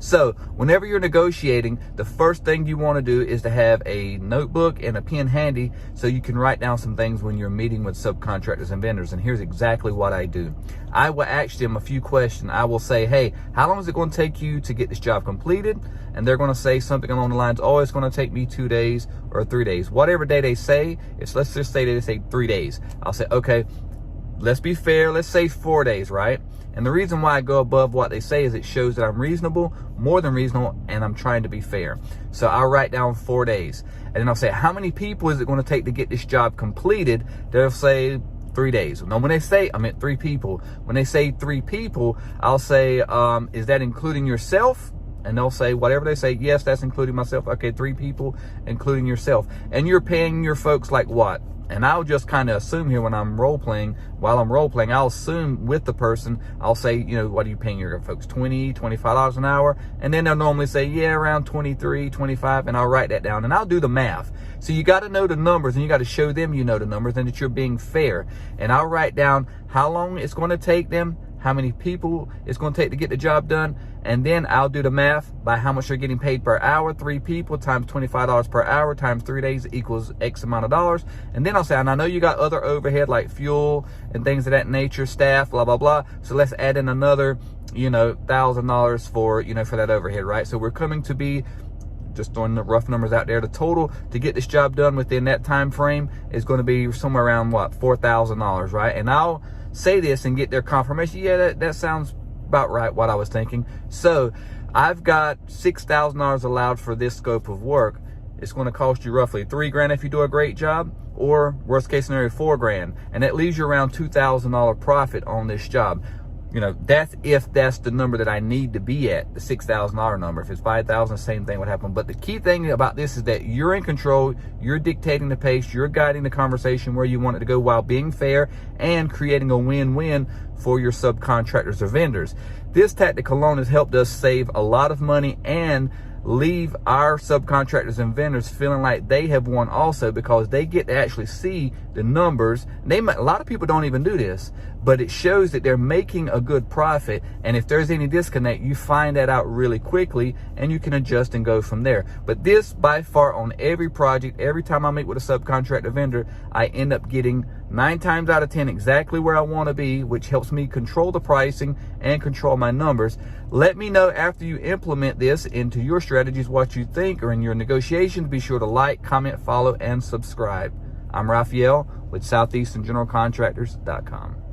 So whenever you're negotiating, the first thing you want to do is to have a notebook and a pen handy so you can write down some things when you're meeting with subcontractors and vendors. And here's exactly what I do. I will ask them a few questions. I will say, hey, how long is it going to take you to get this job completed? And they're going to say something along the lines, oh, it's going to take me 2 days or 3 days. Whatever day they say, let's just say they say 3 days. I'll say, okay, let's be fair. Let's say 4 days, right? And the reason why I go above what they say is it shows that I'm reasonable, more than reasonable, and I'm trying to be fair. So I'll write down 4 days. And then I'll say, how many people is it going to take to get this job completed? They'll say 3 days. Now, when they say, I meant 3 people. When they say 3 people, I'll say, is that including yourself? And they'll say, whatever they say, yes, that's including myself. Okay, 3 people, including yourself. And you're paying your folks like what? And I'll just kind of assume here when I'm role-playing, while I'm role-playing, I'll assume with the person, I'll say, you know, what are you paying your folks? $20, $25 an hour? And then they'll normally say, yeah, around 23, 25, and I'll write that down and I'll do the math. So you got to know the numbers and you got to show them you know the numbers and that you're being fair. And I'll write down how long it's going to take them, how many people it's going to take to get the job done, and then I'll do the math by how much they're getting paid per hour. 3 people times $25 per hour times 3 days equals X amount of dollars. And then I'll say, and I know you got other overhead like fuel and things of that nature, staff, blah, blah, blah. So let's add in another, you know, $1,000 for, you know, for that overhead, right? So we're coming to be, just throwing the rough numbers out there, the total to get this job done within that time frame is going to be somewhere around what, $4,000, right? And I'll say this and get their confirmation. Yeah, that sounds about right, what I was thinking. So I've got $6,000 allowed for this scope of work. It's going to cost you roughly $3 grand if you do a great job, or worst case scenario, $4 grand. And that leaves you around $2,000 profit on this job. You know, that's if that's the number that I need to be at, the $6,000 number. If it's $5,000, the same thing would happen. But the key thing about this is that you're in control, you're dictating the pace, you're guiding the conversation where you want it to go while being fair and creating a win-win for your subcontractors or vendors. This tactic alone has helped us save a lot of money and leave our subcontractors and vendors feeling like they have won also, because they get to actually see the numbers. A lot of people don't even do this, but it shows that they're making a good profit. And if there's any disconnect, you find that out really quickly and you can adjust and go from there. But this, by far, on every project, every time I meet with a subcontractor vendor, I end up getting 9 times out of 10 exactly where I want to be, which helps me control the pricing and control my numbers. Let me know after you implement this into your strategies what you think, or in your negotiations. Be sure to like, comment, follow, and subscribe. I'm Raphael with SoutheasternGeneralContractors.com.